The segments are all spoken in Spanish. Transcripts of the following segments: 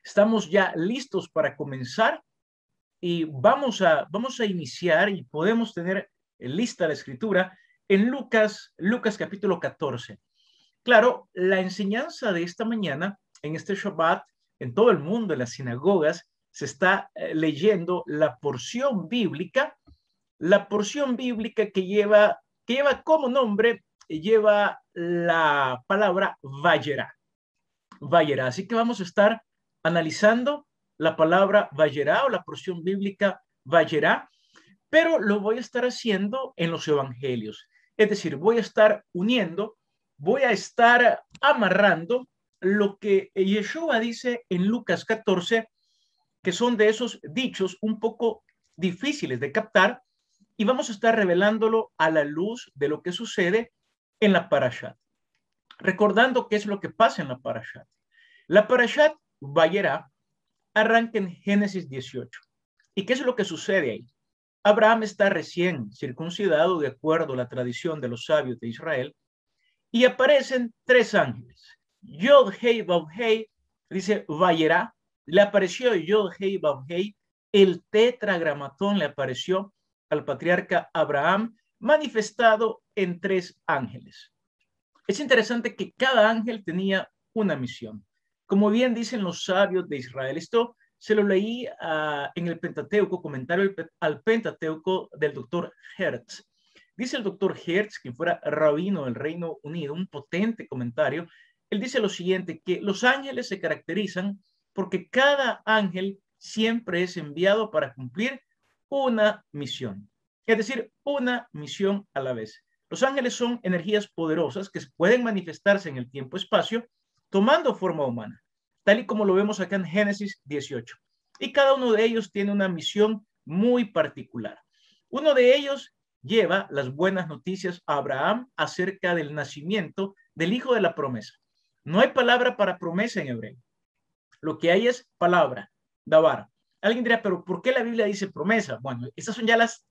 Estamos ya listos para comenzar y vamos a iniciar y podemos tener lista la escritura en Lucas capítulo 14. Claro, la enseñanza de esta mañana, en este Shabbat, en todo el mundo, en las sinagogas, se está leyendo la porción bíblica que lleva como nombre, lleva la palabra Vayera. Vayera. Así que vamos a estar analizando la palabra Vayera o la porción bíblica Vayera, pero lo voy a estar haciendo en los evangelios. Es decir, voy a estar amarrando lo que Yeshua dice en Lucas 14, que son de esos dichos un poco difíciles de captar, y vamos a estar revelándolo a la luz de lo que sucede en la Parashat. Recordando qué es lo que pasa en la Parashat. La Parashat Vayera arranca en Génesis 18. ¿Y qué es lo que sucede ahí? Abraham está recién circuncidado de acuerdo a la tradición de los sabios de Israel y aparecen tres ángeles. Yod Hei Vav Hei, dice Vayera, le apareció Yod Hei Vav Hei, el tetragramatón le apareció al patriarca Abraham manifestado en tres ángeles. Es interesante que cada ángel tenía una misión. Como bien dicen los sabios de Israel, esto se lo leí en el Pentateuco, comentario al Pentateuco del doctor Hertz. Dice el doctor Hertz, quien fuera rabino del Reino Unido, un potente comentario. Él dice lo siguiente, que los ángeles se caracterizan porque cada ángel siempre es enviado para cumplir una misión. Es decir, una misión a la vez. Los ángeles son energías poderosas que pueden manifestarse en el tiempo-espacio tomando forma humana, tal y como lo vemos acá en Génesis 18. Y cada uno de ellos tiene una misión muy particular. Uno de ellos lleva las buenas noticias a Abraham acerca del nacimiento del hijo de la promesa. No hay palabra para promesa en hebreo. Lo que hay es palabra, davar. Alguien dirá, pero ¿por qué la Biblia dice promesa? Bueno, estas son ya las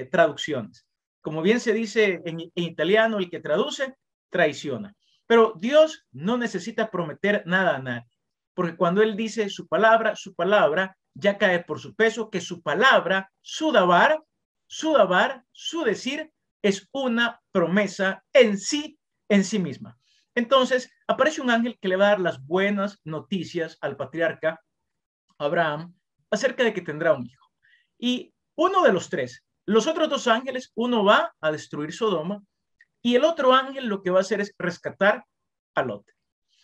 traducciones. Como bien se dice en italiano, el que traduce, traiciona. Pero Dios no necesita prometer nada a nadie, porque cuando Él dice su palabra ya cae por su peso, que su palabra, su davar, su decir, es una promesa en sí misma. Entonces, aparece un ángel que le va a dar las buenas noticias al patriarca Abraham acerca de que tendrá un hijo. Y uno de los tres, los otros dos ángeles, uno va a destruir Sodoma y el otro ángel lo que va a hacer es rescatar a Lot.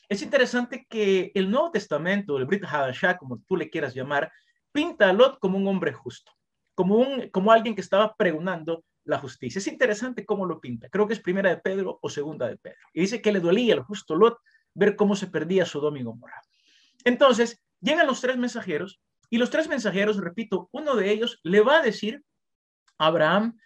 Es interesante que el Nuevo Testamento, el Brit Hadashah, como tú le quieras llamar, pinta a Lot como un hombre justo, como alguien que estaba pregonando la justicia. Es interesante cómo lo pinta. Creo que es primera de Pedro o segunda de Pedro. Y dice que le dolía al justo Lot ver cómo se perdía Sodoma y Gomorra. Entonces, llegan los tres mensajeros y los tres mensajeros, repito, uno de ellos le va a decir a Abraham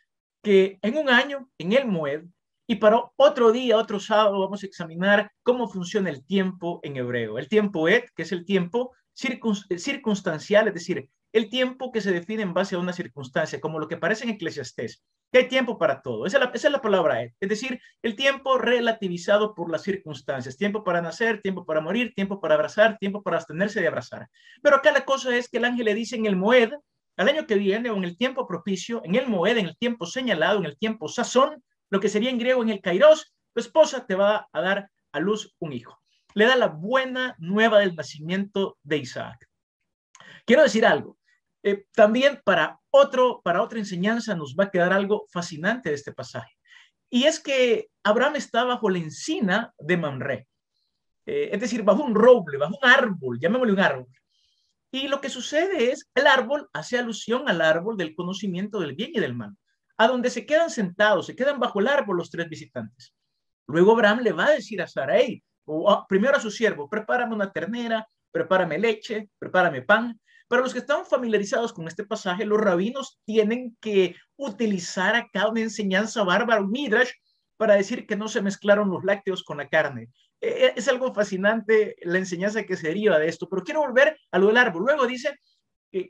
que en un año, en el Moed, y para otro día, otro sábado, vamos a examinar cómo funciona el tiempo en hebreo. El tiempo et, que es el tiempo circunstancial, es decir, el tiempo que se define en base a una circunstancia, como lo que aparece en Eclesiastés, que hay tiempo para todo. Esa es la palabra et, es decir, el tiempo relativizado por las circunstancias, tiempo para nacer, tiempo para morir, tiempo para abrazar, tiempo para abstenerse de abrazar. Pero acá la cosa es que el ángel le dice en el Moed, al año que viene, o en el tiempo propicio, en el Moed, en el tiempo señalado, en el tiempo sazón, lo que sería en griego en el kairos, tu esposa te va a dar a luz un hijo. Le da la buena nueva del nacimiento de Isaac. Quiero decir algo. También para otra enseñanza nos va a quedar algo fascinante de este pasaje. Y es que Abraham está bajo la encina de Mamre. Es decir, bajo un roble, bajo un árbol, llamémosle un árbol. Y lo que sucede es, el árbol hace alusión al árbol del conocimiento del bien y del mal, a donde se quedan sentados, se quedan bajo el árbol los tres visitantes. Luego Abraham le va a decir a Sarai, primero a su siervo, prepárame una ternera, prepárame leche, prepárame pan. Para los que están familiarizados con este pasaje, los rabinos tienen que utilizar acá una enseñanza bárbara, un midrash, para decir que no se mezclaron los lácteos con la carne. Es algo fascinante la enseñanza que se deriva de esto, pero quiero volver a lo del árbol. Luego dice,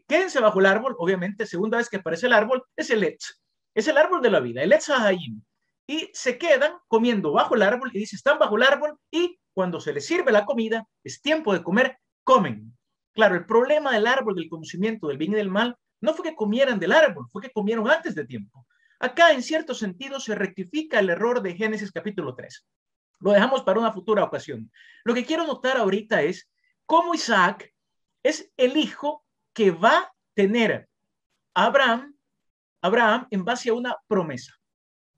quédense bajo el árbol, obviamente, segunda vez que aparece el árbol, es el Etz, es el árbol de la vida, el Etz Hayim. Y se quedan comiendo bajo el árbol y dice, están bajo el árbol y cuando se les sirve la comida, es tiempo de comer, comen. Claro, el problema del árbol del conocimiento del bien y del mal no fue que comieran del árbol, fue que comieron antes de tiempo. Acá, en cierto sentido, se rectifica el error de Génesis capítulo 3. Lo dejamos para una futura ocasión. Lo que quiero notar ahorita es cómo Isaac es el hijo que va a tener a Abraham en base a una promesa,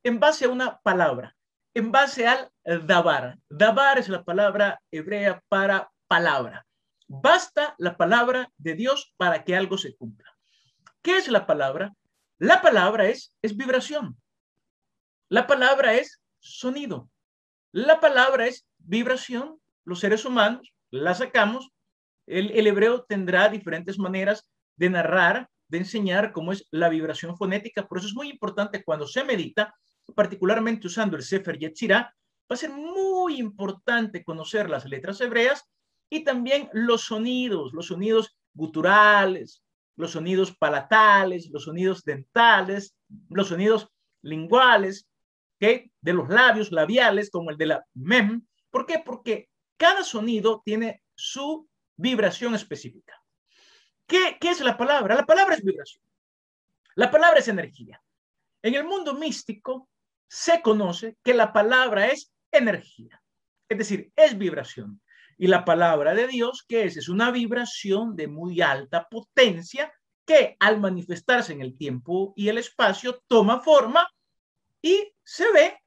en base a una palabra, en base al dabar. Dabar es la palabra hebrea para palabra. Basta la palabra de Dios para que algo se cumpla. ¿Qué es la palabra? La palabra es vibración. La palabra es sonido. La palabra es vibración. Los seres humanos la sacamos. El hebreo tendrá diferentes maneras de narrar, de enseñar cómo es la vibración fonética. Por eso es muy importante cuando se medita, particularmente usando el Sefer Yetzirah, va a ser muy importante conocer las letras hebreas y también los sonidos guturales, los sonidos palatales, los sonidos dentales, los sonidos linguales, ¿okay? De los labios labiales, como el de la mem. ¿Por qué? Porque cada sonido tiene su vibración específica. ¿Qué es la palabra? La palabra es vibración. La palabra es energía. En el mundo místico se conoce que la palabra es energía, es decir, es vibración. Y la palabra de Dios, ¿qué es? Es una vibración de muy alta potencia que al manifestarse en el tiempo y el espacio toma forma y se ve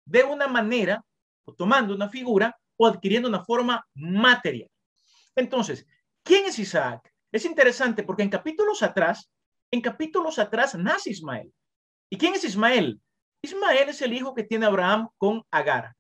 de una manera, o tomando una figura, o adquiriendo una forma material. Entonces, ¿quién es Isaac? Es interesante porque en capítulos atrás nace Ismael. ¿Y quién es Ismael? Ismael es el hijo que tiene Abraham con Agar,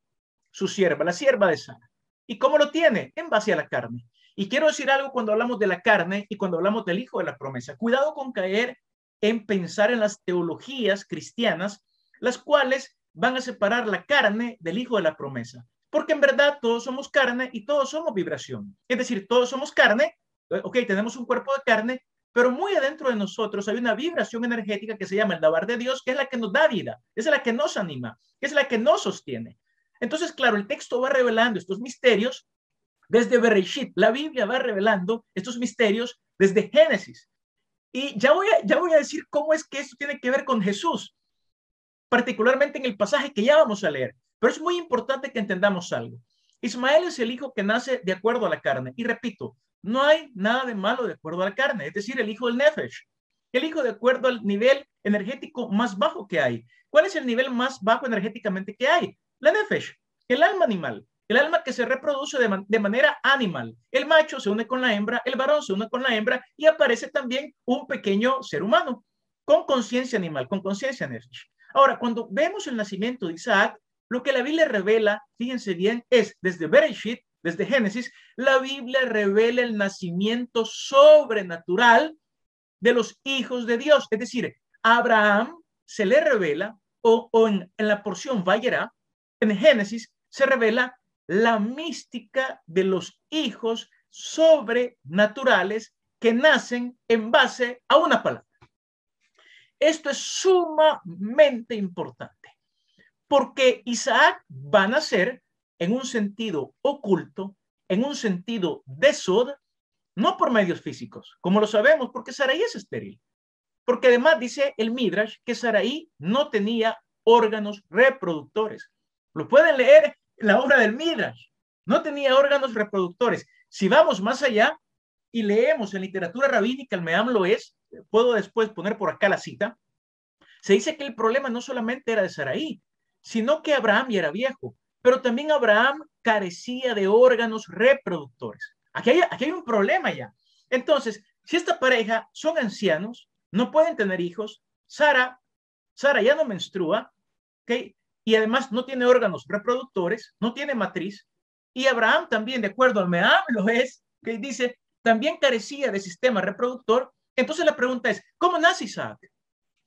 su sierva, la sierva de Sara. ¿Y cómo lo tiene? En base a la carne. Y quiero decir algo cuando hablamos de la carne y cuando hablamos del hijo de la promesa. Cuidado con caer en pensar en las teologías cristianas, las cuales van a separar la carne del hijo de la promesa. Porque en verdad todos somos carne y todos somos vibración. Es decir, todos somos carne, ok, tenemos un cuerpo de carne, pero muy adentro de nosotros hay una vibración energética que se llama el dabar de Dios, que es la que nos da vida, es la que nos anima, es la que nos sostiene. Entonces, claro, el texto va revelando estos misterios desde Bereshit. La Biblia va revelando estos misterios desde Génesis. Y ya voy a decir cómo es que esto tiene que ver con Jesús, particularmente en el pasaje que ya vamos a leer. Pero es muy importante que entendamos algo. Ismael es el hijo que nace de acuerdo a la carne. Y repito, no hay nada de malo de acuerdo a la carne, es decir, el hijo del Nefesh, el hijo de acuerdo al nivel energético más bajo que hay. ¿Cuál es el nivel más bajo energéticamente que hay? La Nefesh, el alma animal, el alma que se reproduce de manera animal. El macho se une con la hembra, el varón se une con la hembra y aparece también un pequeño ser humano con conciencia animal, con conciencia Nefesh. Ahora, cuando vemos el nacimiento de Isaac, lo que la Biblia revela, fíjense bien, es desde Bereshit, desde Génesis, la Biblia revela el nacimiento sobrenatural de los hijos de Dios. Es decir, a Abraham se le revela, o en la porción Vayera, en Génesis, se revela la mística de los hijos sobrenaturales que nacen en base a una palabra. Esto es sumamente importante, porque Isaac va a nacer en un sentido oculto, en un sentido de Sod, no por medios físicos, como lo sabemos, porque Sarai es estéril. Porque además dice el Midrash que Sarai no tenía órganos reproductores. Lo pueden leer en la obra del Midrash. No tenía órganos reproductores. Si vamos más allá y leemos en literatura rabínica, el Meam lo es, puedo después poner por acá la cita, se dice que el problema no solamente era de Sarai, sino que Abraham ya era viejo, pero también Abraham carecía de órganos reproductores. Aquí hay un problema ya. Entonces, si esta pareja son ancianos, no pueden tener hijos, Sara ya no menstrua, ¿okay? Y además no tiene órganos reproductores, no tiene matriz, y Abraham también, de acuerdo al Meam, lo es, que dice, también carecía de sistema reproductor. Entonces la pregunta es, ¿cómo nace Isaac?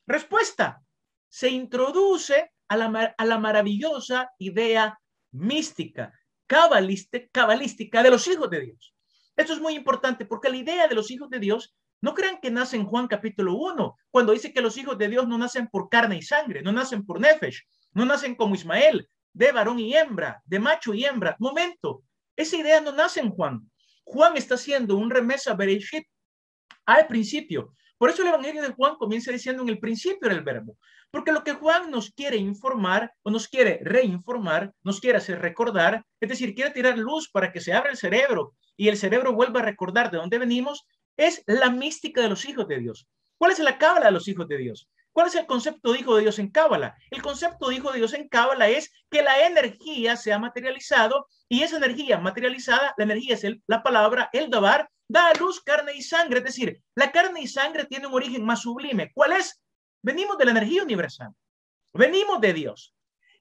Respuesta, se introduce a la maravillosa idea mística, cabalística de los hijos de Dios. Esto es muy importante porque la idea de los hijos de Dios, no crean que nace en Juan capítulo 1, cuando dice que los hijos de Dios no nacen por carne y sangre, no nacen por Nefesh, no nacen como Ismael, de varón y hembra, de macho y hembra. Momento, esa idea no nace en Juan. Juan está haciendo un remesa Bereshit al principio. Por eso el Evangelio de Juan comienza diciendo en el principio era el verbo. Porque lo que Juan nos quiere informar o nos quiere reinformar, nos quiere hacer recordar, es decir, quiere tirar luz para que se abra el cerebro y el cerebro vuelva a recordar de dónde venimos, es la mística de los hijos de Dios. ¿Cuál es la cábala de los hijos de Dios? ¿Cuál es el concepto de hijo de Dios en cábala? El concepto de hijo de Dios en cábala es que la energía se ha materializado y esa energía materializada, la energía es la palabra, el dabar, da a luz carne y sangre. Es decir, la carne y sangre tiene un origen más sublime. ¿Cuál es? Venimos de la energía universal. Venimos de Dios.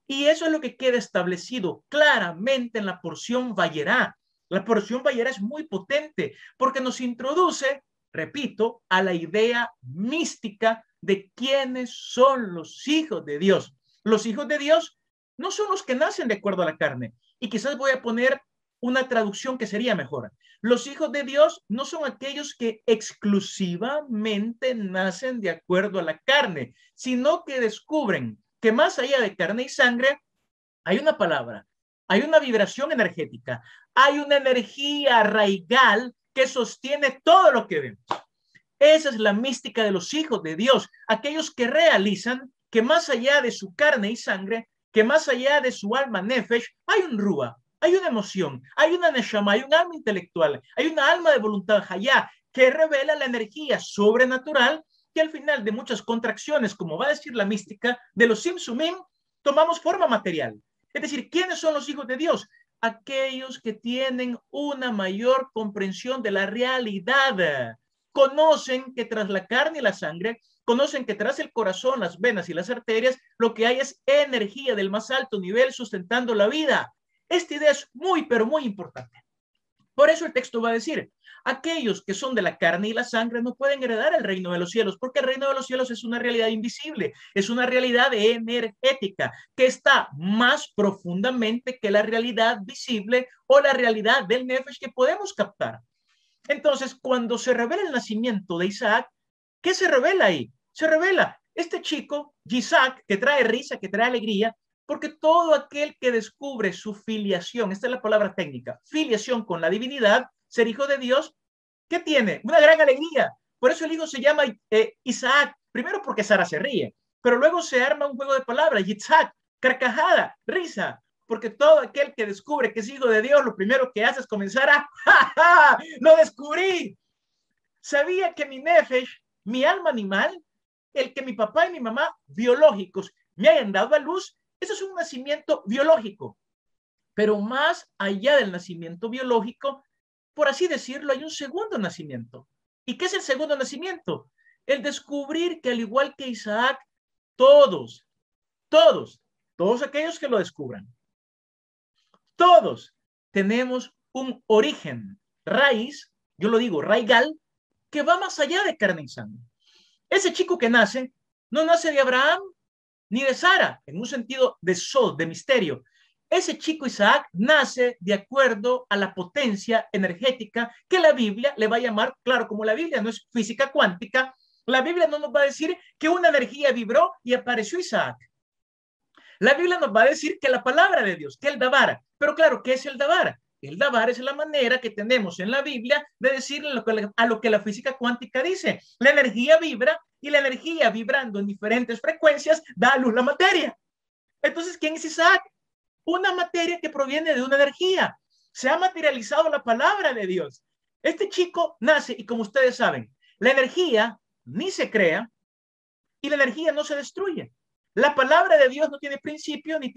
Y eso es lo que queda establecido claramente en la porción Vayera. La porción Vayera es muy potente porque nos introduce, repito, a la idea mística de quiénes son los hijos de Dios. Los hijos de Dios no son los que nacen de acuerdo a la carne. Y quizás voy a poner una traducción que sería mejor. Los hijos de Dios no son aquellos que exclusivamente nacen de acuerdo a la carne, sino que descubren que más allá de carne y sangre hay una palabra, hay una vibración energética, hay una energía arraigal que sostiene todo lo que vemos. Esa es la mística de los hijos de Dios, aquellos que realizan que más allá de su carne y sangre, que más allá de su alma nefesh, hay un rúa, hay una emoción, hay una neshama, hay un alma intelectual, hay una alma de voluntad hayá que revela la energía sobrenatural que al final de muchas contracciones, como va a decir la mística, de los simsumim, tomamos forma material. Es decir, ¿quiénes son los hijos de Dios? Aquellos que tienen una mayor comprensión de la realidad. Conocen que tras la carne y la sangre, conocen que tras el corazón, las venas y las arterias, lo que hay es energía del más alto nivel sustentando la vida. Esta idea es muy, pero muy importante. Por eso el texto va a decir, aquellos que son de la carne y la sangre no pueden heredar el reino de los cielos, porque el reino de los cielos es una realidad invisible, es una realidad energética que está más profundamente que la realidad visible o la realidad del nefesh que podemos captar. Entonces, cuando se revela el nacimiento de Isaac, ¿qué se revela ahí? Se revela este chico, Isaac, que trae risa, que trae alegría, porque todo aquel que descubre su filiación, esta es la palabra técnica, filiación con la divinidad, ser hijo de Dios, ¿qué tiene? Una gran alegría. Por eso el hijo se llama Isaac, primero porque Sara se ríe, pero luego se arma un juego de palabras, Isaac, carcajada, risa, porque todo aquel que descubre que es hijo de Dios, lo primero que hace es comenzar a, ¡ja, ja! ¡Lo descubrí! Sabía que mi nefesh, mi alma animal, el que mi papá y mi mamá biológicos me hayan dado a luz, eso es un nacimiento biológico. Pero más allá del nacimiento biológico, por así decirlo, hay un segundo nacimiento. ¿Y qué es el segundo nacimiento? El descubrir que al igual que Isaac, todos aquellos que lo descubran, todos tenemos un origen, raíz, yo lo digo, raigal, que va más allá de carne y sangre. Ese chico que nace, no nace de Abraham ni de Sara, en un sentido de sod, de misterio. Ese chico Isaac nace de acuerdo a la potencia energética que la Biblia le va a llamar, claro, como la Biblia no es física cuántica, la Biblia no nos va a decir que una energía vibró y apareció Isaac. La Biblia nos va a decir que la palabra de Dios, que el Dabar, pero claro, ¿qué es el Dabar? El Dabar es la manera que tenemos en la Biblia de decirle a lo que la física cuántica dice. La energía vibra y la energía vibrando en diferentes frecuencias da a luz la materia. Entonces, ¿quién es Isaac? Una materia que proviene de una energía. Se ha materializado la palabra de Dios. Este chico nace y como ustedes saben, la energía ni se crea y la energía no se destruye. La palabra de Dios no tiene principio ni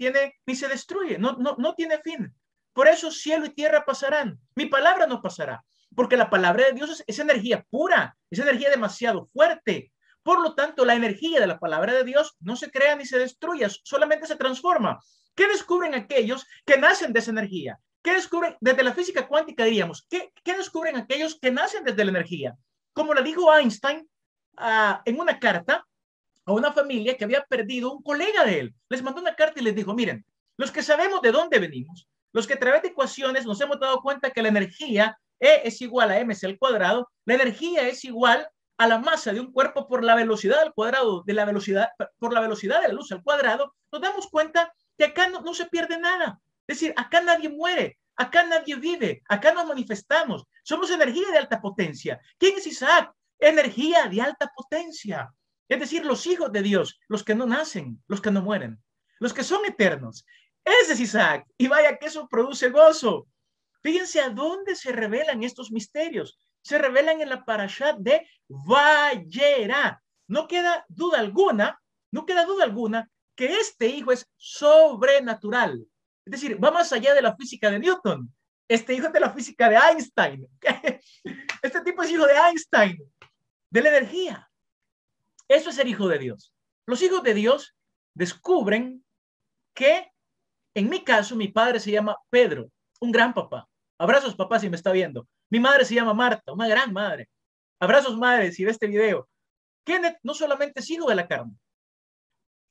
se destruye, no tiene fin. Por eso cielo y tierra pasarán. Mi palabra no pasará, porque la palabra de Dios es energía pura, es energía demasiado fuerte. Por lo tanto, la energía de la palabra de Dios no se crea ni se destruye, solamente se transforma. ¿Qué descubren aquellos que nacen de esa energía? ¿Qué descubren desde la física cuántica, diríamos? ¿Qué descubren aquellos que nacen desde la energía? Como lo dijo Einstein en una carta a una familia que había perdido un colega de él. Les mandó una carta y les dijo, miren, los que sabemos de dónde venimos, los que a través de ecuaciones nos hemos dado cuenta que la energía E es igual a mc al cuadrado, la energía es igual a la masa de un cuerpo por la velocidad al cuadrado, por la velocidad de la luz al cuadrado, nos damos cuenta que acá no se pierde nada. Es decir, acá nadie muere, acá nadie vive, acá nos manifestamos, Somos energía de alta potencia. ¿Quién es Isaac? Energía de alta potencia. Es decir, los hijos de Dios, los que no nacen, los que no mueren, los que son eternos. Ese es Isaac. Y vaya que eso produce gozo. Fíjense a dónde se revelan estos misterios. Se revelan en la parashat de Vayera. No queda duda alguna, que este hijo es sobrenatural. Es decir, va más allá de la física de Newton. Este hijo es de la física de Einstein. Este tipo es hijo de Einstein, de la energía. Eso es ser hijo de Dios. Los hijos de Dios descubren que, en mi caso, mi padre se llama Pedro, un gran papá. Abrazos, papá, si me está viendo. Mi madre se llama Marta, una gran madre. Abrazos, madre, si ve este video. Kenneth no solamente es hijo de la carne.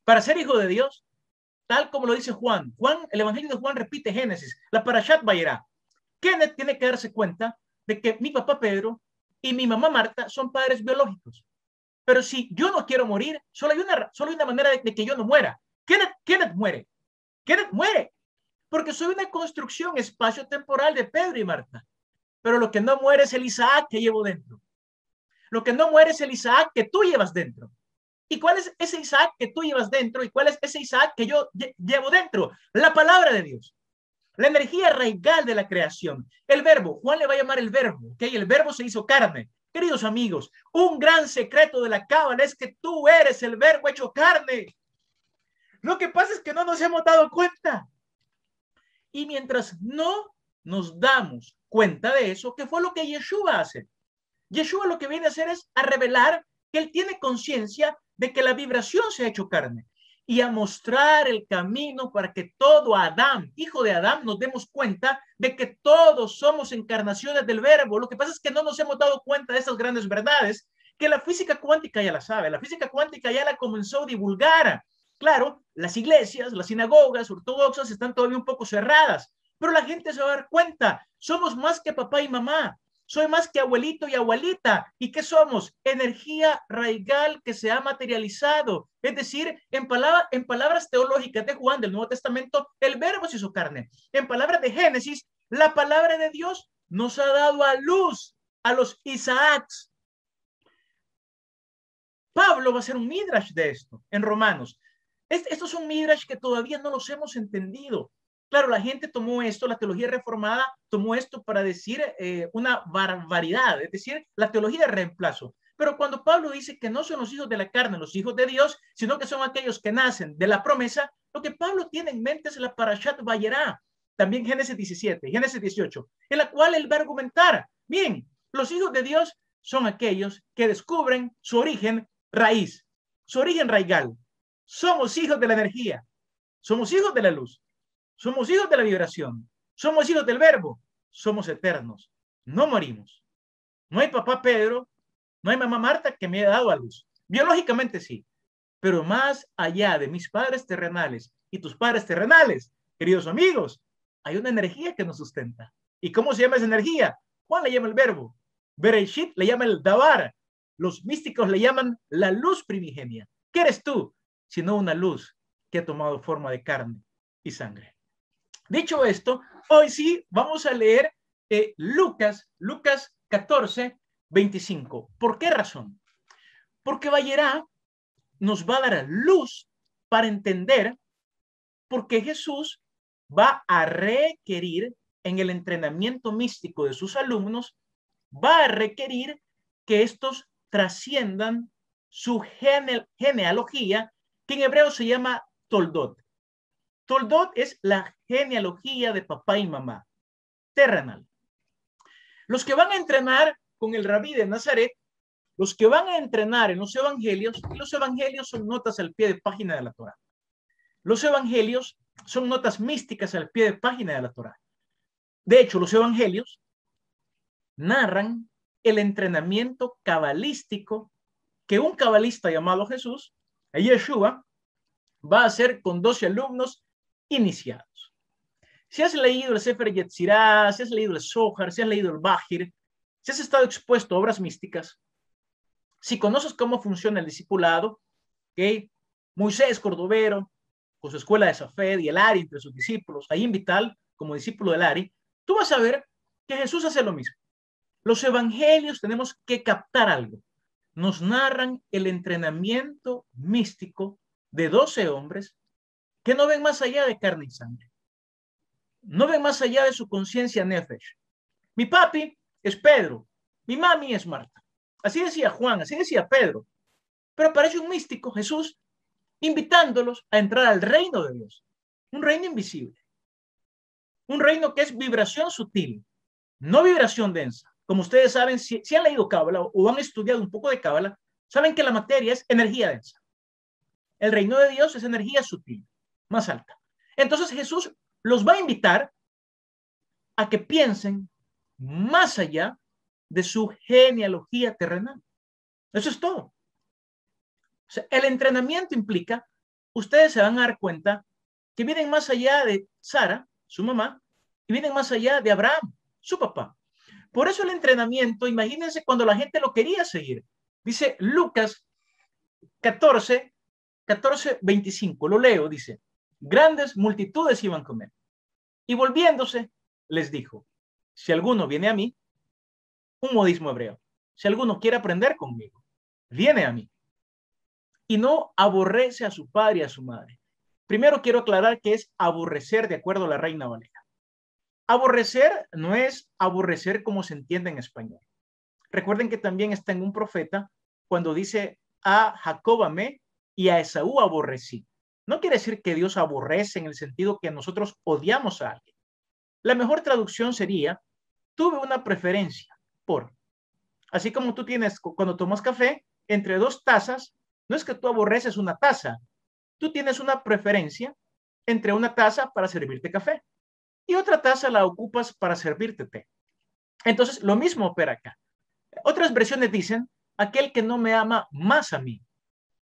Para ser hijo de Dios, tal como lo dice Juan, el Evangelio de Juan repite Génesis, la Parashat Vayera. Kenneth tiene que darse cuenta de que mi papá Pedro y mi mamá Marta son padres biológicos. Pero si yo no quiero morir, solo hay una manera de que yo no muera. Kenneth muere. Kenneth muere. Porque soy una construcción espacio-temporal de Pedro y Marta. Pero lo que no muere es el Isaac que llevo dentro. Lo que no muere es el Isaac que tú llevas dentro. ¿Y cuál es ese Isaac que tú llevas dentro? ¿Y cuál es ese Isaac que yo llevo dentro? La palabra de Dios. La energía raigal de la creación. El verbo. Juan le va a llamar el verbo. ¿Okay? El verbo se hizo carne. Queridos amigos, un gran secreto de la cábala es que tú eres el verbo hecho carne. Lo que pasa es que no nos hemos dado cuenta. Y mientras no nos damos cuenta de eso, ¿qué fue lo que Yeshua hace? Yeshua lo que viene a hacer es a revelar que él tiene conciencia de que la vibración se ha hecho carne y a mostrar el camino para que todo Adán, hijo de Adán, nos demos cuenta de que todos somos encarnaciones del verbo. Lo que pasa es que no nos hemos dado cuenta de esas grandes verdades que la física cuántica ya la sabe. La física cuántica ya la comenzó a divulgar. Claro, las iglesias, las sinagogas ortodoxas están todavía un poco cerradas, pero la gente se va a dar cuenta. Somos más que papá y mamá. Soy más que abuelito y abuelita. ¿Y qué somos? Energía raigal que se ha materializado. Es decir, en palabras teológicas de Juan del Nuevo Testamento, el verbo se hizo carne. En palabras de Génesis, la palabra de Dios nos ha dado a luz a los Isaacs. Pablo va a hacer un midrash de esto en Romanos. Estos son midrash que todavía no los hemos entendido. Claro, la gente tomó esto, la teología reformada tomó esto para decir una barbaridad, es decir, la teología de reemplazo. Pero cuando Pablo dice que no son los hijos de la carne, los hijos de Dios, sino que son aquellos que nacen de la promesa, lo que Pablo tiene en mente es la Parashat Vayera, también Génesis 17, Génesis 18, en la cual él va a argumentar, bien, los hijos de Dios son aquellos que descubren su origen raíz, su origen raigal. Somos hijos de la energía, somos hijos de la luz. Somos hijos de la vibración. Somos hijos del verbo. Somos eternos. No morimos. No hay papá Pedro, no hay mamá Marta que me haya dado a luz. Biológicamente sí. Pero más allá de mis padres terrenales y tus padres terrenales, queridos amigos, hay una energía que nos sustenta. ¿Y cómo se llama esa energía? Juan le llama el verbo. Bereshit le llama el Dabar. Los místicos le llaman la luz primigenia. ¿Qué eres tú? Sino una luz que ha tomado forma de carne y sangre. Dicho esto, hoy sí vamos a leer Lucas 14, 25. ¿Por qué razón? Porque Vayera nos va a dar luz para entender por qué Jesús va a requerir en el entrenamiento místico de sus alumnos, va a requerir que estos trasciendan su genealogía, que en hebreo se llama Toldot. Toldot es la genealogía de papá y mamá, terrenal. Los que van a entrenar con el rabí de Nazaret, los que van a entrenar en los evangelios, y los evangelios son notas al pie de página de la Torá. Los evangelios son notas místicas al pie de página de la Torá. De hecho, los evangelios narran el entrenamiento cabalístico que un cabalista llamado Jesús, Yeshua, va a hacer con 12 alumnos iniciados. Si has leído el Sefer Yetzirah, si has leído el Zohar, si has leído el Bajir, si has estado expuesto a obras místicas, si conoces cómo funciona el discipulado, ¿okay? Moisés Cordovero, con su escuela de Safed y el Ari entre sus discípulos, ahí Vital como discípulo del Ari, tú vas a ver que Jesús hace lo mismo. Los evangelios tenemos que captar algo. Nos narran el entrenamiento místico de 12 hombres que no ven más allá de carne y sangre. No ven más allá de su conciencia nefesh. Mi papi es Pedro, mi mami es Marta. Así decía Juan, así decía Pedro. Pero aparece un místico, Jesús, invitándolos a entrar al reino de Dios. Un reino invisible. Un reino que es vibración sutil, no vibración densa. Como ustedes saben, si han leído Cábala o han estudiado un poco de Cábala, saben que la materia es energía densa. El reino de Dios es energía sutil, más alta. Entonces Jesús los va a invitar a que piensen más allá de su genealogía terrenal. Eso es todo. O sea, el entrenamiento implica, ustedes se van a dar cuenta que vienen más allá de Sara, su mamá, y vienen más allá de Abraham, su papá. Por eso el entrenamiento, imagínense cuando la gente lo quería seguir. Dice Lucas 14, 25, lo leo, dice, grandes multitudes iban con él. Y volviéndose, les dijo, si alguno viene a mí, un modismo hebreo, si alguno quiere aprender conmigo, viene a mí. Y no aborrece a su padre y a su madre. Primero quiero aclarar que es aborrecer de acuerdo a la Reina Valera. Aborrecer no es aborrecer como se entiende en español. Recuerden que también está en un profeta cuando dice a Jacob amé y a Esaú aborrecí. No quiere decir que Dios aborrece en el sentido que nosotros odiamos a alguien. La mejor traducción sería, tuve una preferencia por. Así como tú tienes, cuando tomas café, entre 2 tazas, no es que tú aborreces una taza, tú tienes una preferencia entre una taza para servirte café y otra taza la ocupas para servirte té. Entonces, lo mismo opera acá. Otras versiones dicen, aquel que no me ama más a mí,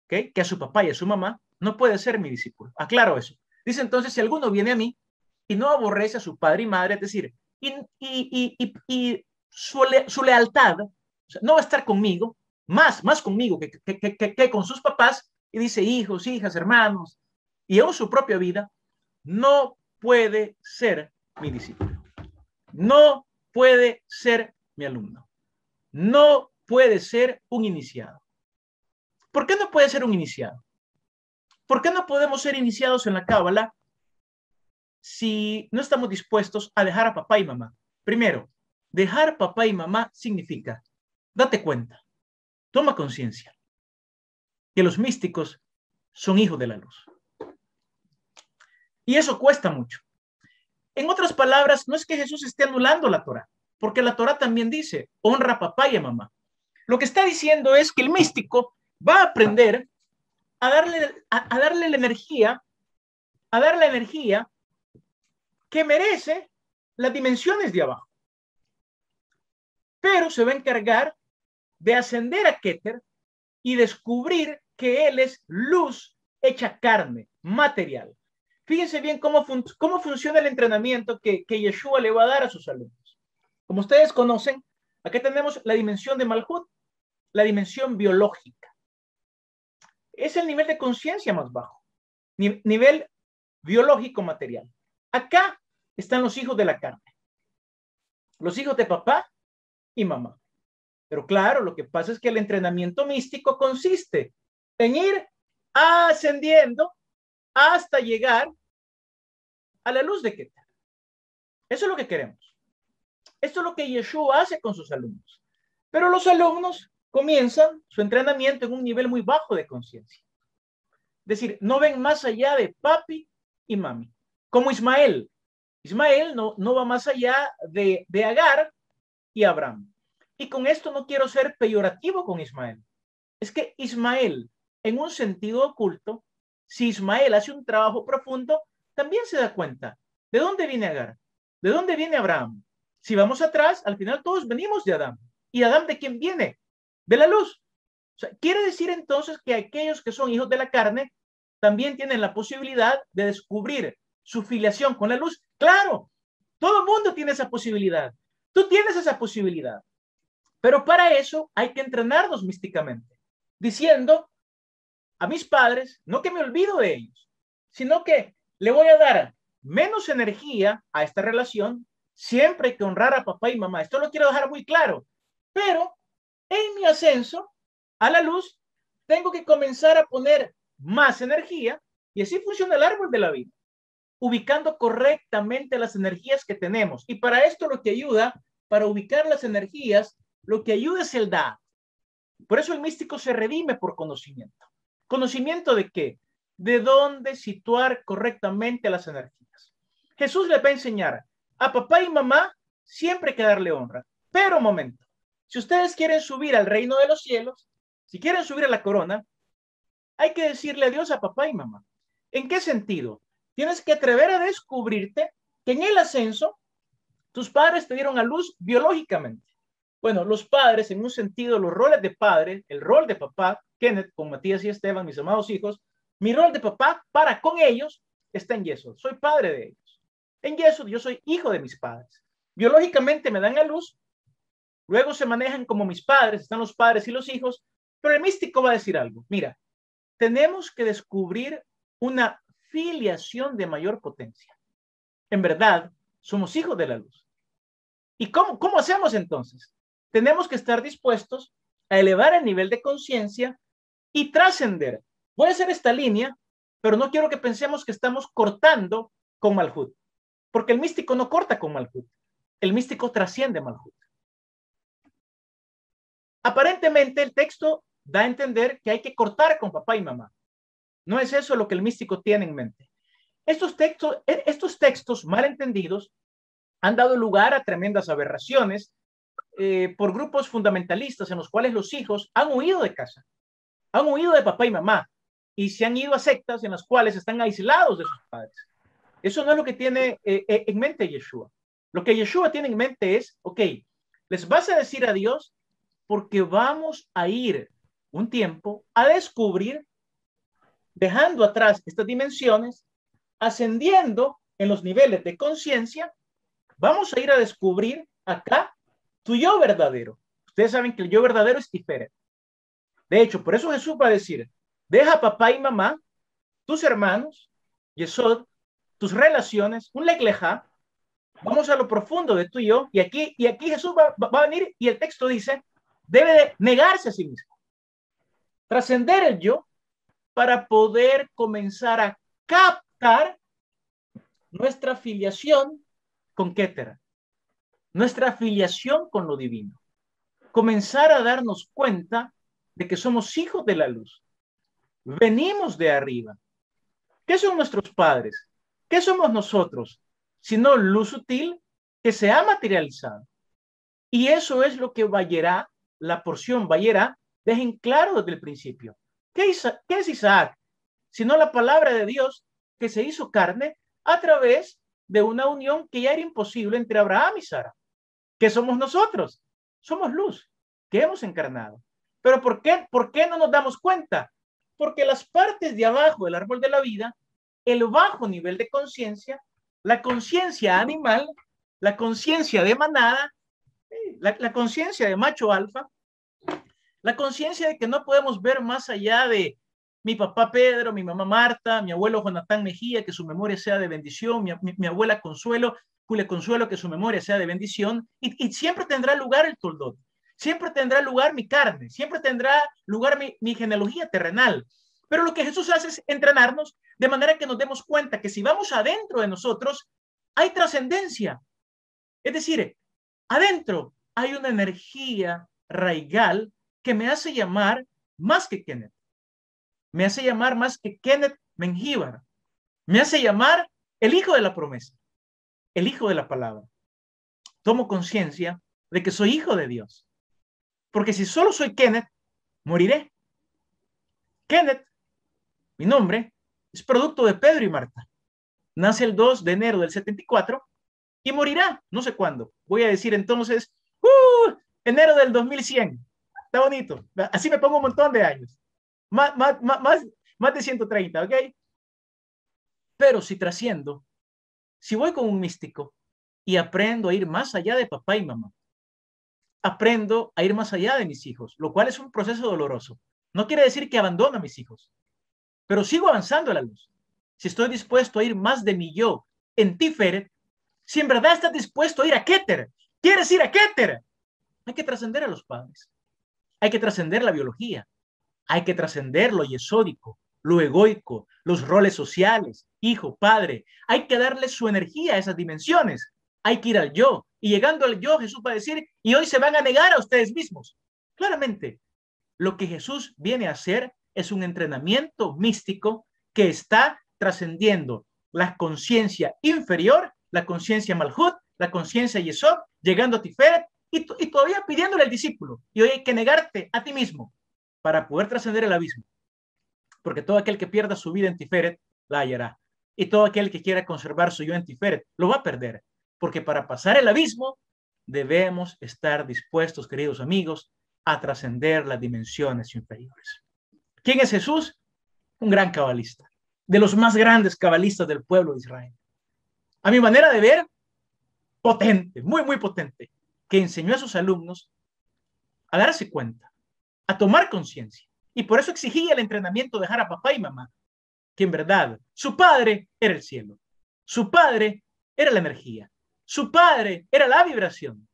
¿okay?, que a su papá y a su mamá, no puede ser mi discípulo. Aclaro eso. Dice entonces, si alguno viene a mí y no aborrece a su padre y madre, es decir, y su lealtad, o sea, no va a estar conmigo, más conmigo que con sus papás, y dice hijos, hijas, hermanos, y aún su propia vida, no puede ser mi discípulo. No puede ser mi alumno. No puede ser un iniciado. ¿Por qué no puede ser un iniciado? ¿Por qué no podemos ser iniciados en la Cábala si no estamos dispuestos a dejar a papá y mamá? Primero, dejar papá y mamá significa, date cuenta, toma conciencia, que los místicos son hijos de la luz. Y eso cuesta mucho. En otras palabras, no es que Jesús esté anulando la Torá, porque la Torá también dice, honra a papá y a mamá. Lo que está diciendo es que el místico va a aprender a darle la energía, a dar la energía que merece las dimensiones de abajo. Pero se va a encargar de ascender a Keter y descubrir que él es luz hecha carne, material. Fíjense bien cómo funciona el entrenamiento que Yeshua le va a dar a sus alumnos. Como ustedes conocen, aquí tenemos la dimensión de Malhut, la dimensión biológica. Es el nivel de conciencia más bajo, nivel biológico material. Acá están los hijos de la carne, los hijos de papá y mamá. Pero claro, lo que pasa es que el entrenamiento místico consiste en ir ascendiendo hasta llegar a la luz de Keter. Eso es lo que queremos. Esto es lo que Yeshua hace con sus alumnos. Pero los alumnos comienzan su entrenamiento en un nivel muy bajo de conciencia. Es decir, no ven más allá de papi y mami. Como Ismael. Ismael no va más allá de Agar y Abraham. Y con esto no quiero ser peyorativo con Ismael. Es que Ismael, en un sentido oculto, si Ismael hace un trabajo profundo, también se da cuenta. ¿De dónde viene Agar? ¿De dónde viene Abraham? Si vamos atrás, al final todos venimos de Adán. ¿Y Adán de quién viene? De la luz. O sea, quiere decir entonces que aquellos que son hijos de la carne también tienen la posibilidad de descubrir su filiación con la luz. Claro, todo el mundo tiene esa posibilidad. Tú tienes esa posibilidad. Pero para eso hay que entrenarnos místicamente, diciendo a mis padres, no que me olvido de ellos, sino que le voy a dar menos energía a esta relación, Siempre hay que honrar a papá y mamá. Esto lo quiero dejar muy claro. Pero en mi ascenso a la luz, tengo que comenzar a poner más energía y así funciona el árbol de la vida, ubicando correctamente las energías que tenemos. Y para esto lo que ayuda, para ubicar las energías, lo que ayuda es el da. Por eso el místico se redime por conocimiento. ¿Conocimiento de qué? De dónde situar correctamente las energías. Jesús le va a enseñar a papá y mamá siempre hay que darle honra. Pero, momento, si ustedes quieren subir al reino de los cielos, si quieren subir a la corona, hay que decirle adiós a papá y mamá. ¿En qué sentido? Tienes que atrever a descubrirte que en el ascenso tus padres te dieron a luz biológicamente. Bueno, los padres, en un sentido, los roles de padre, el rol de papá, Kenneth, con Matías y Esteban, mis amados hijos, mi rol de papá para con ellos está en Yesod. Soy padre de ellos. En Yesod yo soy hijo de mis padres. Biológicamente me dan a luz, luego se manejan como mis padres, están los padres y los hijos, pero el místico va a decir algo. Mira, tenemos que descubrir una filiación de mayor potencia. En verdad, somos hijos de la luz. ¿Y cómo hacemos entonces? Tenemos que estar dispuestos a elevar el nivel de conciencia y trascender. Voy a hacer esta línea, pero no quiero que pensemos que estamos cortando con Malhut, porque el místico no corta con Malhut. El místico trasciende Malhut. Aparentemente el texto da a entender que hay que cortar con papá y mamá. No es eso lo que el místico tiene en mente. Estos textos mal entendidos han dado lugar a tremendas aberraciones por grupos fundamentalistas en los cuales los hijos han huido de casa, han huido de papá y mamá y se han ido a sectas en las cuales están aislados de sus padres. Eso no es lo que tiene en mente Yeshua. Lo que Yeshua tiene en mente es, ok, les vas a decir adiós porque vamos a ir un tiempo a descubrir, dejando atrás estas dimensiones, ascendiendo en los niveles de conciencia, vamos a ir a descubrir acá tu yo verdadero. Ustedes saben que el yo verdadero es Tiferet. De hecho, por eso Jesús va a decir, deja a papá y mamá, tus hermanos, Yesod, tus relaciones, un leklejá, vamos a lo profundo de tu yo, y aquí Jesús va a venir y el texto dice, debe de negarse a sí mismo, trascender el yo para poder comenzar a captar nuestra filiación con Ketera, nuestra afiliación con lo divino. Comenzar a darnos cuenta de que somos hijos de la luz. Venimos de arriba. ¿Qué son nuestros padres? ¿Qué somos nosotros? Sino luz sutil que se ha materializado. Y eso es lo que Vayera, la porción Vayera, dejen claro desde el principio. ¿Qué es Isaac? Sino la palabra de Dios que se hizo carne a través de una unión que ya era imposible entre Abraham y Sara. ¿Qué somos nosotros? Somos luz, que hemos encarnado. ¿Pero por qué no nos damos cuenta? Porque las partes de abajo del árbol de la vida, el bajo nivel de conciencia, la conciencia animal, la conciencia de manada, la conciencia de macho alfa, la conciencia de que no podemos ver más allá de mi papá Pedro, mi mamá Marta, mi abuelo Jonatán Mejía, que su memoria sea de bendición, mi abuela Consuelo, Julia Consuelo, que su memoria sea de bendición, y siempre tendrá lugar el toldot, siempre tendrá lugar mi carne, siempre tendrá lugar mi genealogía terrenal. Pero lo que Jesús hace es entrenarnos de manera que nos demos cuenta que si vamos adentro de nosotros, hay trascendencia. Es decir, adentro hay una energía raigal que me hace llamar más que Kenneth. Me hace llamar más que Kenneth Mengíbar. Me hace llamar el hijo de la promesa, el hijo de la palabra. Tomo conciencia de que soy hijo de Dios. Porque si solo soy Kenneth, moriré. Kenneth, mi nombre, es producto de Pedro y Marta. Nace el 2 de enero del 74 y morirá, no sé cuándo. Voy a decir entonces, enero del 2100. Está bonito. Así me pongo un montón de años. Más de 130, ¿ok? Pero si trasciendo, si voy con un místico y aprendo a ir más allá de papá y mamá, aprendo a ir más allá de mis hijos, lo cual es un proceso doloroso. No quiere decir que abandono a mis hijos, pero sigo avanzando a la luz. Si estoy dispuesto a ir más de mi yo en Tiferet, Si en verdad estás dispuesto a ir a Keter, quieres ir a Keter, hay que trascender a los padres. Hay que trascender la biología. Hay que trascender lo yesódico, lo egoico, los roles sociales, hijo, padre. Hay que darle su energía a esas dimensiones. Hay que ir al yo. Y llegando al yo, Jesús va a decir, y hoy se van a negar a ustedes mismos. Claramente, lo que Jesús viene a hacer es un entrenamiento místico que está trascendiendo la conciencia inferior, la conciencia Malhut, la conciencia Yesod, llegando a Tiferet y todavía pidiéndole al discípulo. Y hoy hay que negarte a ti mismo para poder trascender el abismo. Porque todo aquel que pierda su vida en Tiferet la hallará. Y todo aquel que quiera conservar su yo en Tiferet lo va a perder. Porque para pasar el abismo debemos estar dispuestos, queridos amigos, a trascender las dimensiones inferiores. ¿Quién es Jesús? Un gran cabalista, de los más grandes cabalistas del pueblo de Israel. A mi manera de ver, potente, muy, muy potente, que enseñó a sus alumnos a darse cuenta, a tomar conciencia. Y por eso exigía el entrenamiento de dejar a papá y mamá, que en verdad su padre era el cielo, su padre era la energía, su padre era la vibración.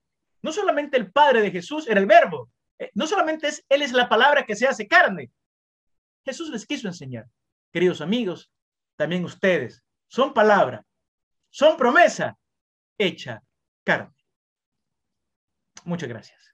No solamente el padre de Jesús era el verbo, no solamente él es la palabra que se hace carne. Jesús les quiso enseñar, queridos amigos, también ustedes son palabra, son promesa hecha carne. Muchas gracias.